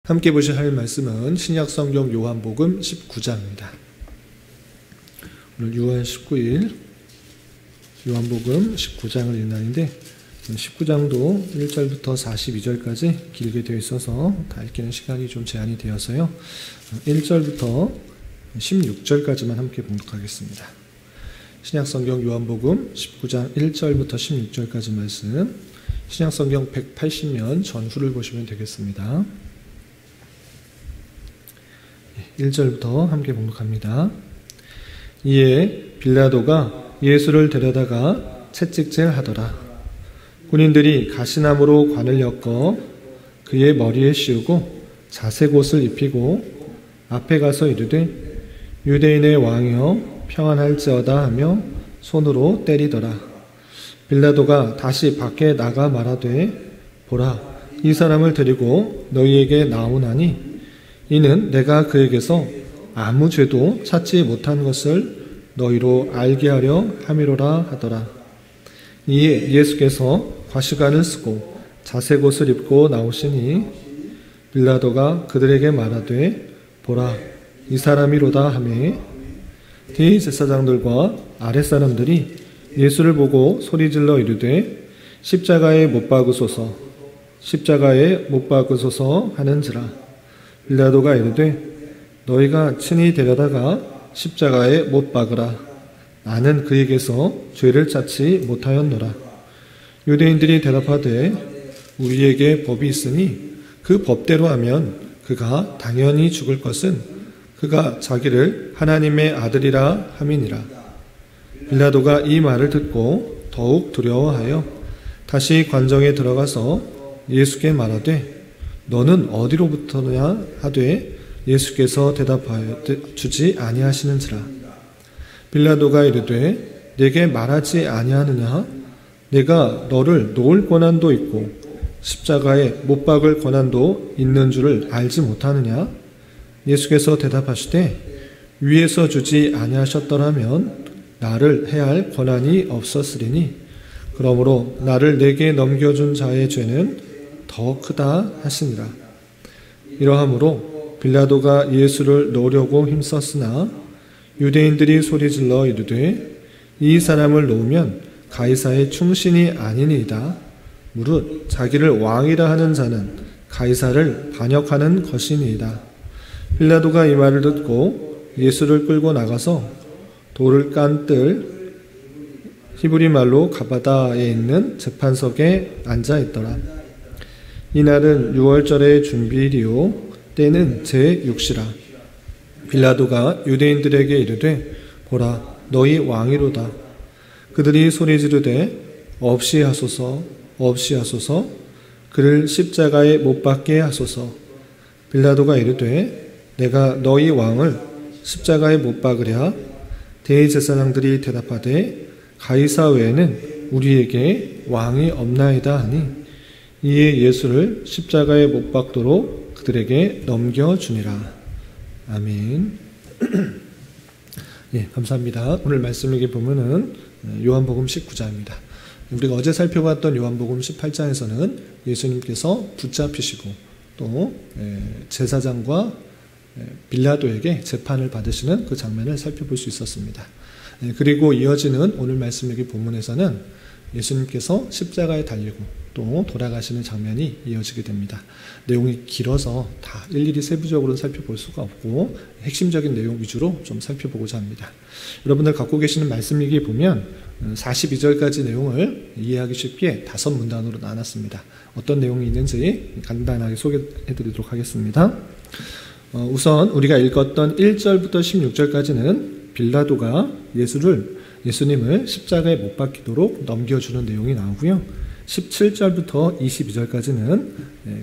함께 보실 할 말씀은 신약성경 요한복음 19장입니다. 오늘 6월 19일 요한복음 19장을 읽는 날인데 19장도 1절부터 42절까지 길게 되어 있어서 다 읽기는 시간이 좀 제한이 되어서요. 1절부터 16절까지만 함께 봉독하겠습니다. 신약성경 요한복음 19장 1절부터 16절까지 말씀, 신약성경 180면 전후를 보시면 되겠습니다. 1절부터 함께 봉독합니다. 이에 빌라도가 예수를 데려다가 채찍질하더라. 군인들이 가시나무로 관을 엮어 그의 머리에 씌우고 자색 옷을 입히고 앞에 가서 이르되 유대인의 왕이여 평안할지어다 하며 손으로 때리더라. 빌라도가 다시 밖에 나가 말하되 보라, 이 사람을 데리고 너희에게 나오나니 이는 내가 그에게서 아무 죄도 찾지 못한 것을 너희로 알게 하려 함이로라 하더라. 이에 예수께서 과시관을 쓰고 자색 옷을 입고 나오시니 빌라도가 그들에게 말하되 보라, 이 사람이로다 하매 대제사장들과 아랫사람들이 예수를 보고 소리질러 이르되 십자가에 못 박으소서, 십자가에 못 박으소서 하는지라. 빌라도가 이르되 너희가 친히 데려다가 십자가에 못 박으라. 나는 그에게서 죄를 찾지 못하였노라. 유대인들이 대답하되 우리에게 법이 있으니 그 법대로 하면 그가 당연히 죽을 것은 그가 자기를 하나님의 아들이라 함이니라. 빌라도가 이 말을 듣고 더욱 두려워하여 다시 관정에 들어가서 예수께 말하되 너는 어디로부터냐 하되 예수께서 대답하여 주지 아니하시는지라. 빌라도가 이르되 내게 말하지 아니하느냐? 내가 너를 놓을 권한도 있고 십자가에 못 박을 권한도 있는 줄을 알지 못하느냐? 예수께서 대답하시되 위에서 주지 아니하셨더라면 나를 해할 권한이 없었으리니 그러므로 나를 내게 넘겨준 자의 죄는 더 크다 하시니라. 이러함으로 빌라도가 예수를 놓으려고 힘썼으나 유대인들이 소리질러 이르되 이 사람을 놓으면 가이사의 충신이 아니니이다. 무릇 자기를 왕이라 하는 자는 가이사를 반역하는 것이니이다. 빌라도가 이 말을 듣고 예수를 끌고 나가서 돌을 깐 뜰 히브리 말로 가바다에 있는 재판석에 앉아 있더라. 이날은 6월절의 준비일이요 때는 제6시라. 빌라도가 유대인들에게 이르되 보라, 너희 왕이로다. 그들이 소리 지르되 없이 하소서, 없이 하소서, 그를 십자가에 못 박게 하소서. 빌라도가 이르되 내가 너희 왕을 십자가에 못 박으랴? 대제사장들이 대답하되 가이사 외에는 우리에게 왕이 없나이다 하니 이에 예수를 십자가에 못 박도록 그들에게 넘겨주니라. 아멘. 예, 감사합니다. 오늘 말씀에게 보면은 요한복음 19장입니다. 우리가 어제 살펴봤던 요한복음 18장에서는 예수님께서 붙잡히시고 또 제사장과 빌라도에게 재판을 받으시는 그 장면을 살펴볼 수 있었습니다. 그리고 이어지는 오늘 말씀에게 본문에서는 예수님께서 십자가에 달리고 또 돌아가시는 장면이 이어지게 됩니다. 내용이 길어서 다 일일이 세부적으로 살펴볼 수가 없고 핵심적인 내용 위주로 좀 살펴보고자 합니다. 여러분들 갖고 계시는 말씀일기에 보면 42절까지 내용을 이해하기 쉽게 5문단으로 나눴습니다. 어떤 내용이 있는지 간단하게 소개해 드리도록 하겠습니다. 우선 우리가 읽었던 1절부터 16절까지는 빌라도가 예수님을 십자가에 못 박히도록 넘겨주는 내용이 나오고요. 17절부터 22절까지는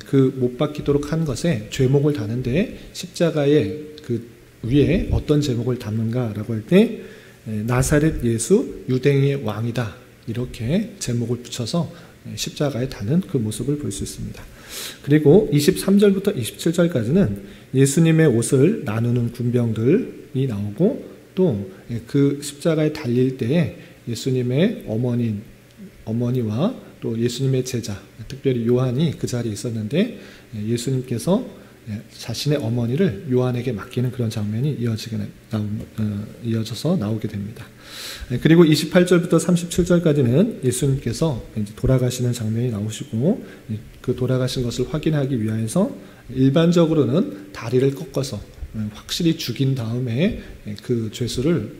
그 못 박히도록 한 것에 죄목을 다는데 십자가의 그 위에 어떤 제목을 담는가라고 할 때 나사렛 예수 유대인의 왕이다 이렇게 제목을 붙여서 십자가에 다는 그 모습을 볼 수 있습니다. 그리고 23절부터 27절까지는 예수님의 옷을 나누는 군병들이 나오고 또 그 십자가에 달릴 때에 예수님의 어머니와 또 예수님의 제자, 특별히 요한이 그 자리에 있었는데 예수님께서 자신의 어머니를 요한에게 맡기는 그런 장면이 이어져서 나오게 됩니다. 그리고 28절부터 37절까지는 예수님께서 이제 돌아가시는 장면이 나오시고 그 돌아가신 것을 확인하기 위해서 일반적으로는 다리를 꺾어서 확실히 죽인 다음에 그 죄수를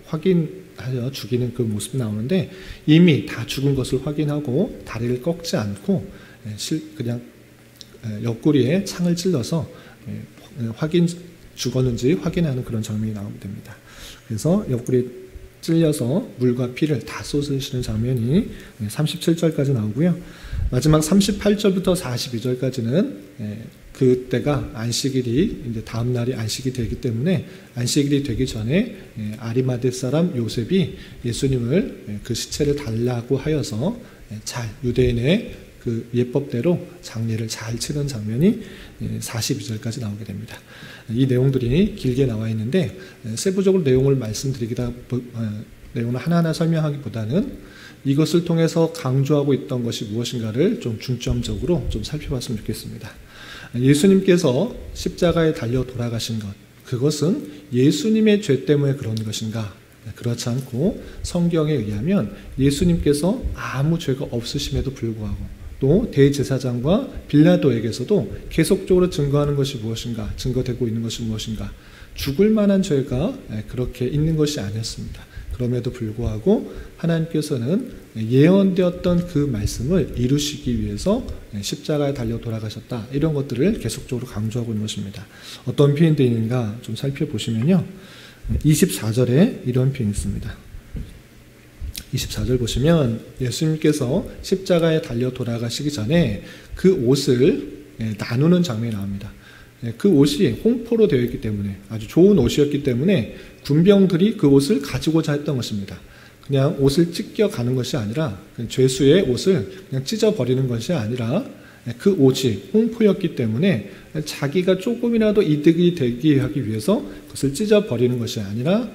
확인하여 죽이는 그 모습이 나오는데, 이미 다 죽은 것을 확인하고 다리를 꺾지 않고 그냥 옆구리에 창을 찔러서 죽었는지 확인하는 그런 장면이 나오게 됩니다. 그래서 옆구리에 찔려서 물과 피를 다 쏟으시는 장면이 37절까지 나오고요. 마지막 38절부터 42절까지는 그때가 안식일이 이제 다음 날이 안식이 되기 때문에 안식일이 되기 전에 아리마대 사람 요셉이 예수님을 그 시체를 달라고 하여서 잘 유대인의 그 예법대로 장례를 잘 치는 장면이 42절까지 나오게 됩니다. 이 내용들이 길게 나와 있는데 세부적으로 내용을 내용을 하나하나 설명하기보다는 이것을 통해서 강조하고 있던 것이 무엇인가를 좀 중점적으로 좀 살펴봤으면 좋겠습니다. 예수님께서 십자가에 달려 돌아가신 것, 그것은 예수님의 죄 때문에 그런 것인가? 그렇지 않고 성경에 의하면 예수님께서 아무 죄가 없으심에도 불구하고 또 대제사장과 빌라도에게서도 계속적으로 증거하는 것이 무엇인가, 증거되고 있는 것이 무엇인가, 죽을 만한 죄가 그렇게 있는 것이 아니었습니다. 그럼에도 불구하고 하나님께서는 예언되었던 그 말씀을 이루시기 위해서 십자가에 달려 돌아가셨다, 이런 것들을 계속적으로 강조하고 있는 것입니다. 어떤 표현되어 있는가 좀 살펴보시면요, 24절에 이런 표현이 있습니다. 24절 보시면 예수님께서 십자가에 달려 돌아가시기 전에 그 옷을 나누는 장면이 나옵니다. 그 옷이 홍포로 되어 있기 때문에, 아주 좋은 옷이었기 때문에 군병들이 그 옷을 가지고자 했던 것입니다. 그냥 옷을 찢겨 가는 것이 아니라, 죄수의 옷을 그냥 찢어버리는 것이 아니라 그 옷이 홍포였기 때문에 자기가 조금이라도 이득이 되게 하기 위해서 그것을 찢어버리는 것이 아니라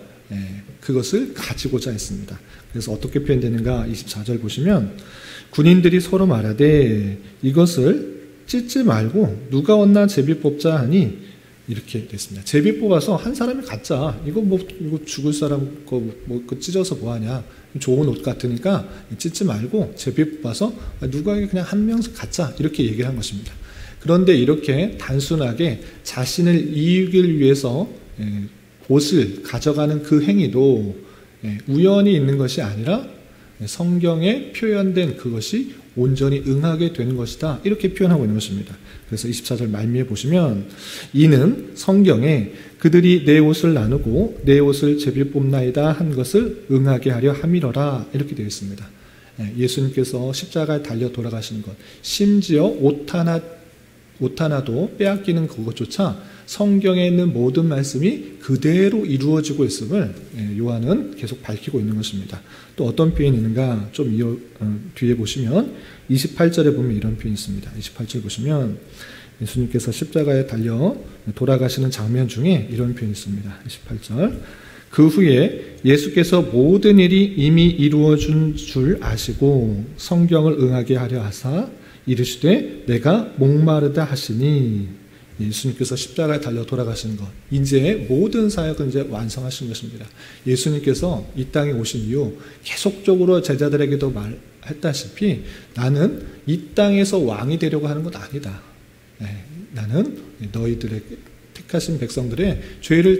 그것을 가지고자 했습니다. 그래서 어떻게 표현되는가 24절 보시면, 군인들이 서로 말하되 이것을 찢지 말고 누가 얻나 제비 뽑자 하니, 이렇게 됐습니다. 제비 뽑아서 한 사람이 갖자. 이거 죽을 사람 거 찢어서 뭐하냐. 좋은 옷 같으니까 찢지 말고 제비 뽑아서 누구에게 그냥 한 명씩 갖자. 이렇게 얘기를 한 것입니다. 그런데 이렇게 단순하게 자신을 이익을 위해서 옷을 가져가는 그 행위도 우연히 있는 것이 아니라 성경에 표현된 그것이 온전히 응하게 되는 것이다, 이렇게 표현하고 있는 것입니다. 그래서 24절 말미에 보시면, 이는 성경에 그들이 내 옷을 나누고 내 옷을 제비 뽑나이다 한 것을 응하게 하려 함이러라, 이렇게 되어 있습니다. 예수님께서 십자가에 달려 돌아가신 것, 심지어 옷 하나도 빼앗기는 그것조차 성경에 있는 모든 말씀이 그대로 이루어지고 있음을 요한은 계속 밝히고 있는 것입니다. 또 어떤 표현이 있는가 좀 뒤에 보시면 28절에 보면 이런 표현이 있습니다. 28절 보시면 예수님께서 십자가에 달려 돌아가시는 장면 중에 이런 표현이 있습니다. 28절, 그 후에 예수께서 모든 일이 이미 이루어진 줄 아시고 성경을 응하게 하려 하사 이르시되 내가 목마르다 하시니, 예수님께서 십자가에 달려 돌아가시는 것, 이제 모든 사역을 이제 완성하신 것입니다. 예수님께서 이 땅에 오신 이후 계속적으로 제자들에게도 말했다시피, 나는 이 땅에서 왕이 되려고 하는 것 아니다. 나는 너희들의 택하신 백성들의 죄를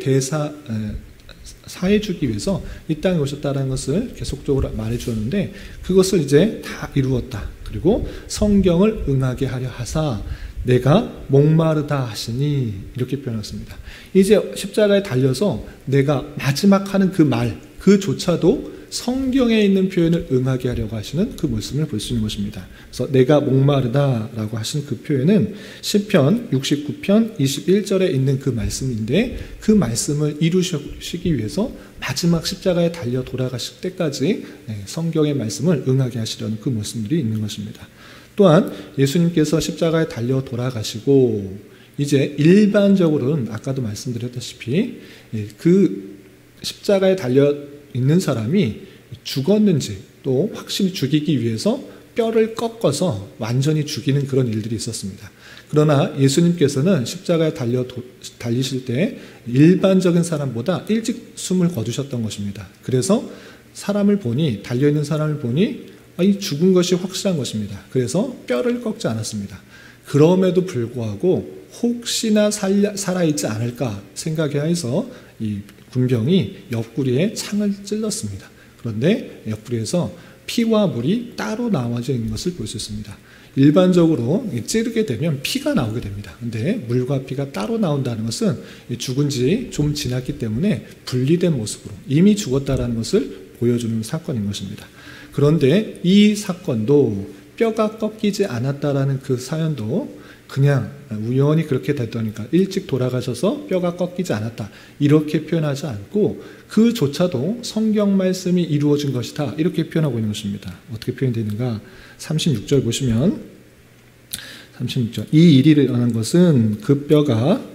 사해주기 위해서 이 땅에 오셨다는 것을 계속적으로 말해주었는데, 그것을 이제 다 이루었다. 그리고 성경을 응하게 하려 하사 내가 목마르다 하시니, 이렇게 표현했습니다. 이제 십자가에 달려서 내가 마지막 하는 그 말, 그조차도 성경에 있는 표현을 응하게 하려고 하시는 그 모습을 볼 수 있는 것입니다. 그래서 내가 목마르다라고 하신 그 표현은 시편 69편 21절에 있는 그 말씀인데, 그 말씀을 이루시기 위해서 마지막 십자가에 달려 돌아가실 때까지 성경의 말씀을 응하게 하시려는 그 모습들이 있는 것입니다. 또한 예수님께서 십자가에 달려 돌아가시고 이제 일반적으로는 아까도 말씀드렸다시피 그 십자가에 달려 있는 사람이 죽었는지 또 확실히 죽이기 위해서 뼈를 꺾어서 완전히 죽이는 그런 일들이 있었습니다. 그러나 예수님께서는 십자가에 달리실 때 일반적인 사람보다 일찍 숨을 거두셨던 것입니다. 그래서 사람을 보니, 달려있는 사람을 보니 이 죽은 것이 확실한 것입니다. 그래서 뼈를 꺾지 않았습니다. 그럼에도 불구하고 혹시나 살아있지 않을까 생각해서 이 군병이 옆구리에 창을 찔렀습니다. 그런데 옆구리에서 피와 물이 따로 나와져 있는 것을 볼 수 있습니다. 일반적으로 찌르게 되면 피가 나오게 됩니다. 근데 물과 피가 따로 나온다는 것은 죽은 지 좀 지났기 때문에 분리된 모습으로 이미 죽었다는 것을 보여주는 사건인 것입니다. 그런데 이 사건도 뼈가 꺾이지 않았다라는 그 사연도 그냥 우연히 그렇게 됐다니까 일찍 돌아가셔서 뼈가 꺾이지 않았다 이렇게 표현하지 않고 그조차도 성경 말씀이 이루어진 것이다 이렇게 표현하고 있는 것입니다. 어떻게 표현되는가? 36절 보시면 36절 이 일이 일어난 것은 그 뼈가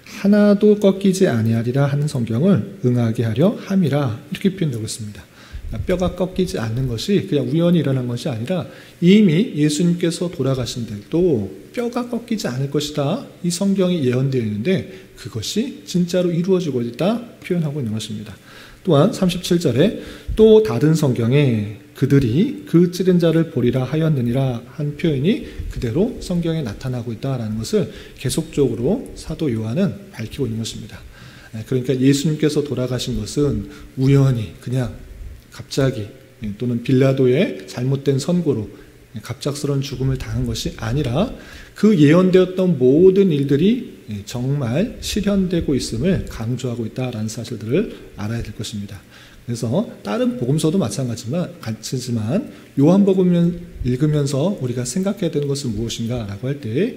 하나도 꺾이지 아니하리라 하는 성경을 응하게 하려 함이라 이렇게 표현되고 있습니다. 뼈가 꺾이지 않는 것이 그냥 우연히 일어난 것이 아니라 이미 예수님께서 돌아가신 데도 뼈가 꺾이지 않을 것이다. 이 성경이 예언되어 있는데 그것이 진짜로 이루어지고 있다 표현하고 있는 것입니다. 또한 37절에 또 다른 성경에 그들이 그 찌른 자를 보리라 하였느니라 한 표현이 그대로 성경에 나타나고 있다는 것을 계속적으로 사도 요한은 밝히고 있는 것입니다. 그러니까 예수님께서 돌아가신 것은 우연히 그냥 갑자기 또는 빌라도의 잘못된 선고로 갑작스러운 죽음을 당한 것이 아니라 그 예언되었던 모든 일들이 정말 실현되고 있음을 강조하고 있다라는 사실들을 알아야 될 것입니다. 그래서 다른 복음서도 마찬가지지만 요한복음을 읽으면서 우리가 생각해야 되는 것은 무엇인가 라고 할 때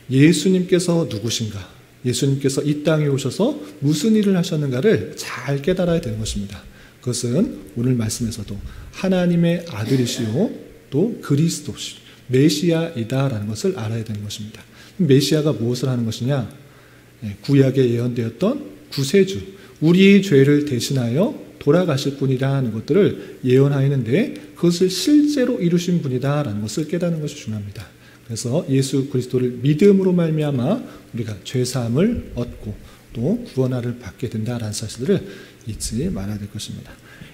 예수님께서 누구신가, 예수님께서 이 땅에 오셔서 무슨 일을 하셨는가를 잘 깨달아야 되는 것입니다. 그것은 오늘 말씀에서도 하나님의 아들이시오 또 그리스도시오 메시아이다라는 것을 알아야 되는 것입니다. 메시아가 무엇을 하는 것이냐? 구약에 예언되었던 구세주, 우리의 죄를 대신하여 돌아가실 분이라는 것들을 예언하였는데 그것을 실제로 이루신 분이다라는 것을 깨닫는 것이 중요합니다. 그래서 예수 그리스도를 믿음으로 말미암아 우리가 죄사함을 얻고 또 구원을 받게 된다라는 사실들을 잊지 말아야 될 것입니다.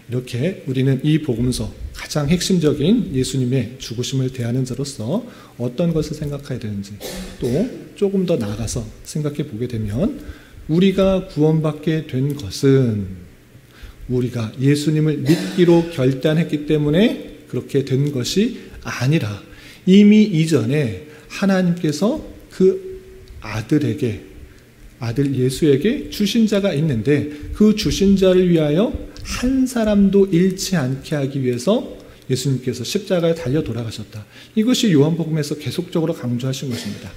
이렇게 우리는 이 복음서 가장 핵심적인 예수님의 죽으심을 대하는 자로서 어떤 것을 생각해야 되는지 또 조금 더 나아가서 생각해 보게 되면 우리가 구원받게 된 것은 우리가 예수님을 믿기로 결단했기 때문에 그렇게 된 것이 아니라 이미 이전에 하나님께서 그 아들 예수에게 주신 자가 있는데 그 주신 자를 위하여 한 사람도 잃지 않게 하기 위해서 예수님께서 십자가에 달려 돌아가셨다. 이것이 요한복음에서 계속적으로 강조하신 것입니다.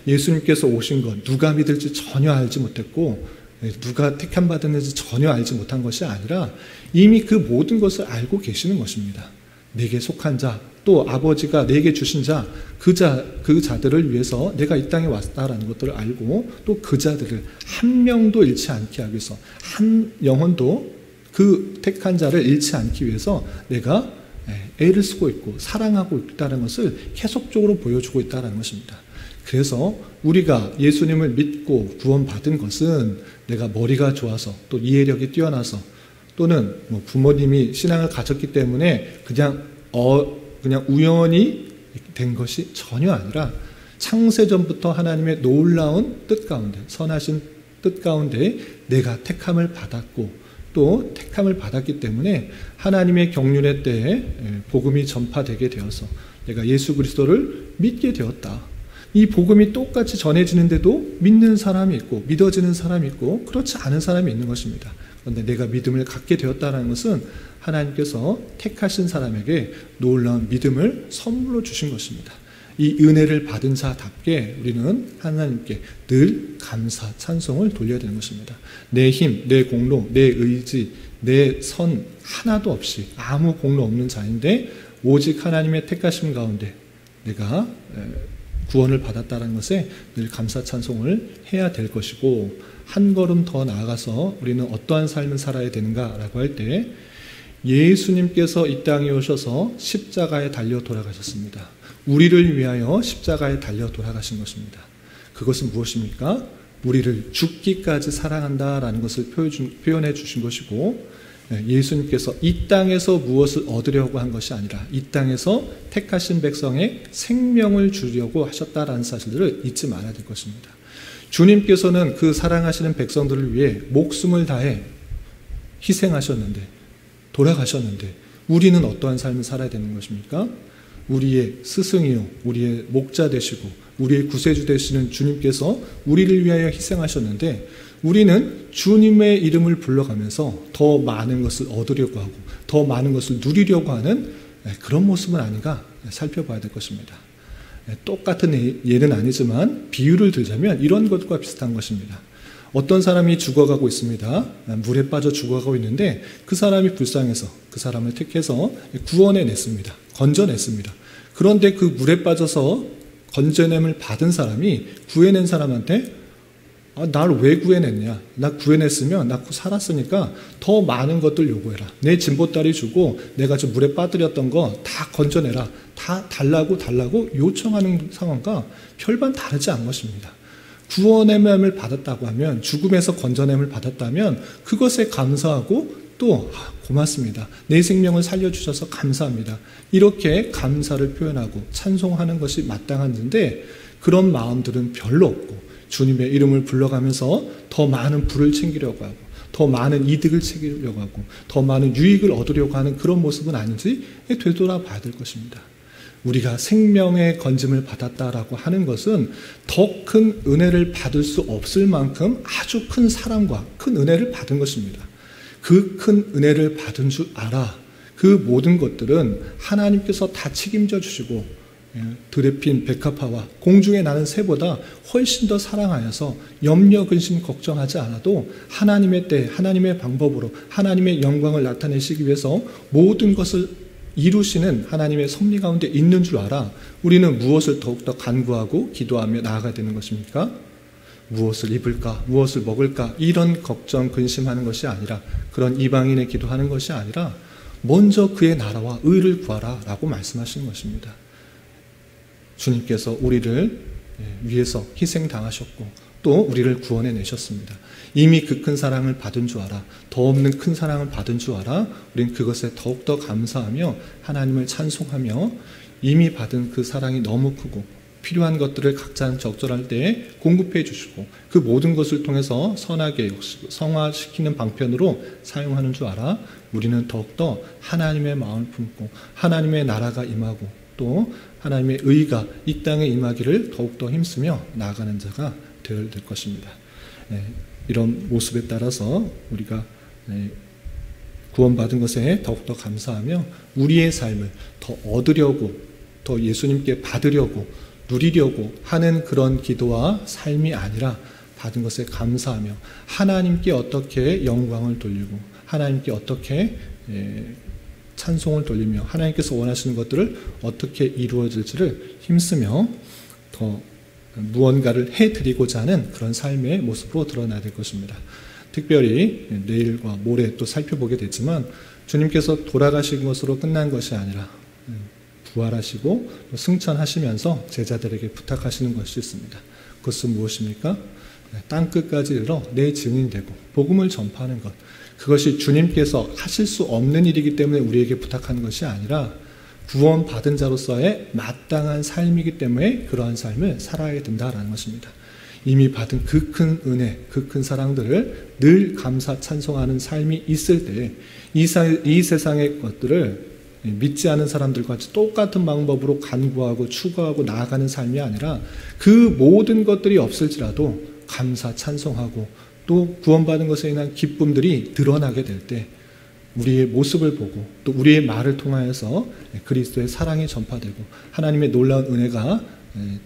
예수님께서 오신 것 누가 믿을지 전혀 알지 못했고 누가 택함 받았는지 전혀 알지 못한 것이 아니라 이미 그 모든 것을 알고 계시는 것입니다. 내게 속한 자, 또 아버지가 내게 주신 자, 그 자들을 위해서 내가 이 땅에 왔다라는 것들을 알고 또 그 자들을 한 명도 잃지 않게 하기 위해서 한 영혼도 그 택한 자를 잃지 않기 위해서 내가 애를 쓰고 있고 사랑하고 있다는 것을 계속적으로 보여주고 있다는 것입니다. 그래서 우리가 예수님을 믿고 구원받은 것은 내가 머리가 좋아서 또 이해력이 뛰어나서 또는 부모님이 신앙을 가졌기 때문에 그냥 우연히 된 것이 전혀 아니라 창세전부터 하나님의 놀라운 뜻 가운데 선하신 뜻 가운데 내가 택함을 받았고 또 택함을 받았기 때문에 하나님의 경륜의 때에 복음이 전파되게 되어서 내가 예수 그리스도를 믿게 되었다. 이 복음이 똑같이 전해지는데도 믿는 사람이 있고 믿어지는 사람이 있고 그렇지 않은 사람이 있는 것입니다. 그런데 내가 믿음을 갖게 되었다는 것은 하나님께서 택하신 사람에게 놀라운 믿음을 선물로 주신 것입니다. 이 은혜를 받은 자답게 우리는 하나님께 늘 감사, 찬송을 돌려야 되는 것입니다. 내 힘, 내 공로, 내 의지, 내 선 하나도 없이 아무 공로 없는 자인데 오직 하나님의 택하심 가운데 내가 구원을 받았다는 것에 늘 감사, 찬송을 해야 될 것이고 한 걸음 더 나아가서 우리는 어떠한 삶을 살아야 되는가라고 할 때 예수님께서 이 땅에 오셔서 십자가에 달려 돌아가셨습니다. 우리를 위하여 십자가에 달려 돌아가신 것입니다. 그것은 무엇입니까? 우리를 죽기까지 사랑한다라는 것을 표현해 주신 것이고, 예수님께서 이 땅에서 무엇을 얻으려고 한 것이 아니라 이 땅에서 택하신 백성의 생명을 주려고 하셨다라는 사실들을 잊지 말아야 될 것입니다. 주님께서는 그 사랑하시는 백성들을 위해 목숨을 다해 희생하셨는데, 돌아가셨는데, 우리는 어떠한 삶을 살아야 되는 것입니까? 우리의 스승이요, 우리의 목자 되시고 우리의 구세주 되시는 주님께서 우리를 위하여 희생하셨는데, 우리는 주님의 이름을 불러가면서 더 많은 것을 얻으려고 하고 더 많은 것을 누리려고 하는 그런 모습은 아닌가 살펴봐야 될 것입니다. 똑같은 예는 아니지만 비유를 들자면 이런 것과 비슷한 것입니다. 어떤 사람이 죽어가고 있습니다. 물에 빠져 죽어가고 있는데 그 사람이 불쌍해서 그 사람을 택해서 구원해냈습니다. 건져냈습니다. 그런데 그 물에 빠져서 건져냄을 받은 사람이 구해낸 사람한테 날 왜 구해냈냐? 나 구해냈으면 나 살았으니까 더 많은 것들 요구해라. 내 진보다리 주고 내가 저 물에 빠뜨렸던 거 다 건져내라. 다 달라고 요청하는 상황과 별반 다르지 않은 것입니다. 구원함을 받았다고 하면, 죽음에서 건져냄을 받았다면 그것에 감사하고 또 고맙습니다. 내 생명을 살려주셔서 감사합니다. 이렇게 감사를 표현하고 찬송하는 것이 마땅한데, 그런 마음들은 별로 없고 주님의 이름을 불러가면서 더 많은 부를 챙기려고 하고 더 많은 이득을 챙기려고 하고 더 많은 유익을 얻으려고 하는 그런 모습은 아닌지 되돌아봐야 될 것입니다. 우리가 생명의 건짐을 받았다라고 하는 것은 더 큰 은혜를 받을 수 없을 만큼 아주 큰 사랑과 큰 은혜를 받은 것입니다. 그 큰 은혜를 받은 줄 알아. 그 모든 것들은 하나님께서 다 책임져 주시고 들에 핀 백합화와 공중에 나는 새보다 훨씬 더 사랑하여서 염려, 근심, 걱정하지 않아도 하나님의 때, 하나님의 방법으로 하나님의 영광을 나타내시기 위해서 모든 것을 이루시는 하나님의 섭리 가운데 있는 줄 알아. 우리는 무엇을 더욱더 간구하고 기도하며 나아가야 되는 것입니까? 무엇을 입을까? 무엇을 먹을까? 이런 걱정, 근심하는 것이 아니라, 그런 이방인의 기도하는 것이 아니라 먼저 그의 나라와 의를 구하라 라고 말씀하시는 것입니다. 주님께서 우리를 위해서 희생당하셨고 또 우리를 구원해 내셨습니다. 이미 그 큰 사랑을 받은 줄 알아. 더 없는 큰 사랑을 받은 줄 알아. 우리는 그것에 더욱더 감사하며 하나님을 찬송하며 이미 받은 그 사랑이 너무 크고 필요한 것들을 각자 적절할 때에 공급해 주시고 그 모든 것을 통해서 선하게 성화시키는 방편으로 사용하는 줄 알아. 우리는 더욱더 하나님의 마음을 품고 하나님의 나라가 임하고 또 하나님의 의가 이 땅에 임하기를 더욱더 힘쓰며 나아가는 자가 되어야 될 것입니다. 이런 모습에 따라서 우리가 구원받은 것에 더욱더 감사하며 우리의 삶을 더 얻으려고, 더 예수님께 받으려고, 누리려고 하는 그런 기도와 삶이 아니라 받은 것에 감사하며 하나님께 어떻게 영광을 돌리고 하나님께 어떻게 찬송을 돌리며 하나님께서 원하시는 것들을 어떻게 이루어질지를 힘쓰며 더 무언가를 해드리고자 하는 그런 삶의 모습으로 드러나야 될 것입니다. 특별히 내일과 모레 또 살펴보게 됐지만 주님께서 돌아가신 것으로 끝난 것이 아니라 부활하시고 승천하시면서 제자들에게 부탁하시는 것이 있습니다. 그것은 무엇입니까? 땅끝까지 이르러 내 증인이 되고 복음을 전파하는 것. 그것이 주님께서 하실 수 없는 일이기 때문에 우리에게 부탁하는 것이 아니라 구원받은 자로서의 마땅한 삶이기 때문에 그러한 삶을 살아야 된다라는 것입니다. 이미 받은 그 큰 은혜, 그 큰 사랑들을 늘 감사 찬송하는 삶이 있을 때 이 세상의 것들을 믿지 않은 사람들과 똑같은 방법으로 간구하고 추구하고 나아가는 삶이 아니라 그 모든 것들이 없을지라도 감사 찬송하고 또 구원받은 것에 인한 기쁨들이 드러나게 될 때 우리의 모습을 보고 또 우리의 말을 통하여서 그리스도의 사랑이 전파되고 하나님의 놀라운 은혜가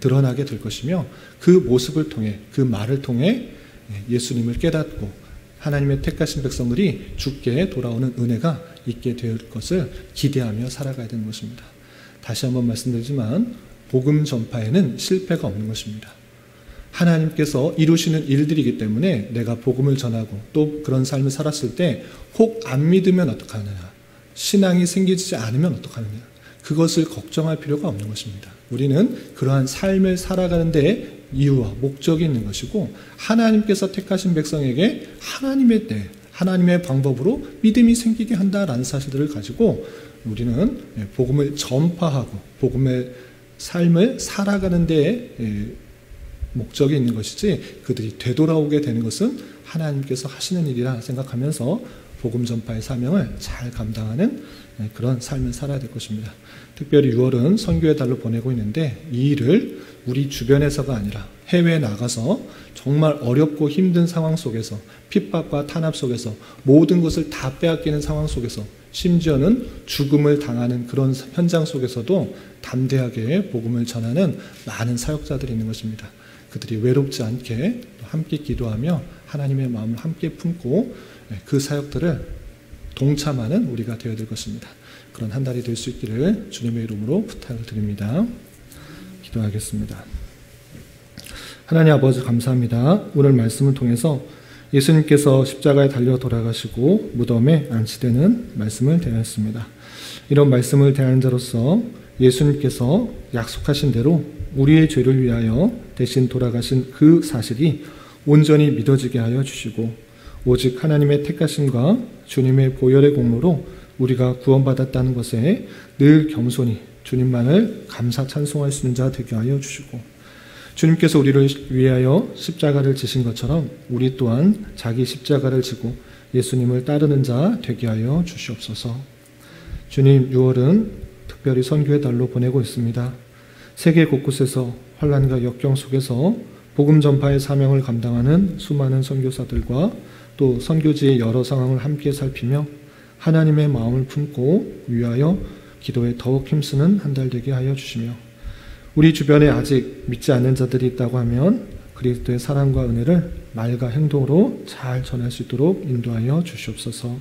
드러나게 될 것이며 그 모습을 통해 그 말을 통해 예수님을 깨닫고 하나님의 택하신 백성들이 주께 돌아오는 은혜가 있게 될 것을 기대하며 살아가야 되는 것입니다. 다시 한번 말씀드리지만 복음 전파에는 실패가 없는 것입니다. 하나님께서 이루시는 일들이기 때문에 내가 복음을 전하고 또 그런 삶을 살았을 때 혹 안 믿으면 어떡하느냐, 신앙이 생기지 않으면 어떡하느냐. 그것을 걱정할 필요가 없는 것입니다. 우리는 그러한 삶을 살아가는데 이유와 목적이 있는 것이고 하나님께서 택하신 백성에게 하나님의 때, 하나님의 방법으로 믿음이 생기게 한다라는 사실들을 가지고 우리는 복음을 전파하고 복음의 삶을 살아가는 데 목적이 있는 것이지 그들이 되돌아오게 되는 것은 하나님께서 하시는 일이라 생각하면서 복음 전파의 사명을 잘 감당하는 그런 삶을 살아야 될 것입니다. 특별히 6월은 선교의 달로 보내고 있는데 이 일을 우리 주변에서가 아니라 해외에 나가서 정말 어렵고 힘든 상황 속에서 핍박과 탄압 속에서 모든 것을 다 빼앗기는 상황 속에서 심지어는 죽음을 당하는 그런 현장 속에서도 담대하게 복음을 전하는 많은 사역자들이 있는 것입니다. 그들이 외롭지 않게 함께 기도하며 하나님의 마음을 함께 품고 그 사역들을 동참하는 우리가 되어야 될 것입니다. 그런 한 달이 될 수 있기를 주님의 이름으로 부탁을 드립니다. 기도하겠습니다. 하나님 아버지 감사합니다. 오늘 말씀을 통해서 예수님께서 십자가에 달려 돌아가시고 무덤에 안치되는 말씀을 대하였습니다. 이런 말씀을 대하는 자로서 예수님께서 약속하신 대로 우리의 죄를 위하여 대신 돌아가신 그 사실이 온전히 믿어지게 하여 주시고 오직 하나님의 택하심과 주님의 보혈의 공로로 우리가 구원받았다는 것에 늘 겸손히 주님만을 감사 찬송할 수 있는 자 되게 하여 주시고 주님께서 우리를 위하여 십자가를 지신 것처럼 우리 또한 자기 십자가를 지고 예수님을 따르는 자 되게 하여 주시옵소서. 주님, 6월은 특별히 선교의 달로 보내고 있습니다. 세계 곳곳에서 환난과 역경 속에서 복음 전파의 사명을 감당하는 수많은 선교사들과 또 선교지의 여러 상황을 함께 살피며 하나님의 마음을 품고 위하여 기도에 더욱 힘쓰는 한 달 되게 하여 주시며 우리 주변에 아직 믿지 않는 자들이 있다고 하면 그리스도의 사랑과 은혜를 말과 행동으로 잘 전할 수 있도록 인도하여 주시옵소서.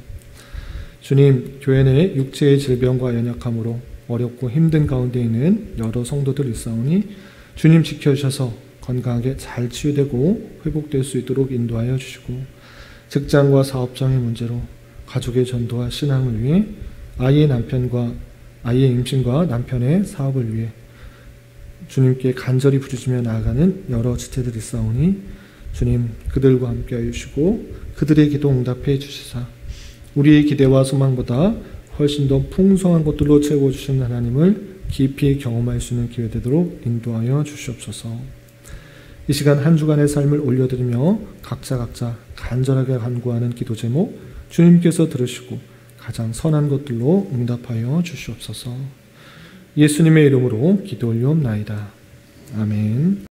주님, 교회 내 육체의 질병과 연약함으로 어렵고 힘든 가운데 있는 여러 성도들 있사오니 주님 지켜주셔서 건강하게 잘 치유되고 회복될 수 있도록 인도하여 주시고 직장과 사업장의 문제로 가족의 전도와 신앙을 위해 아이의 임신과 남편의 사업을 위해 주님께 간절히 부르짖으며 나아가는 여러 지체들이 있사오니 주님 그들과 함께 하시고 그들의 기도 응답해 주시사 우리의 기대와 소망보다 훨씬 더 풍성한 것들로 채워주신 하나님을 깊이 경험할 수 있는 기회 되도록 인도하여 주시옵소서. 이 시간 한 주간의 삶을 올려드리며 각자 간절하게 간구하는 기도 제목 주님께서 들으시고 가장 선한 것들로 응답하여 주시옵소서. 예수님의 이름으로 기도 올리옵나이다. 아멘.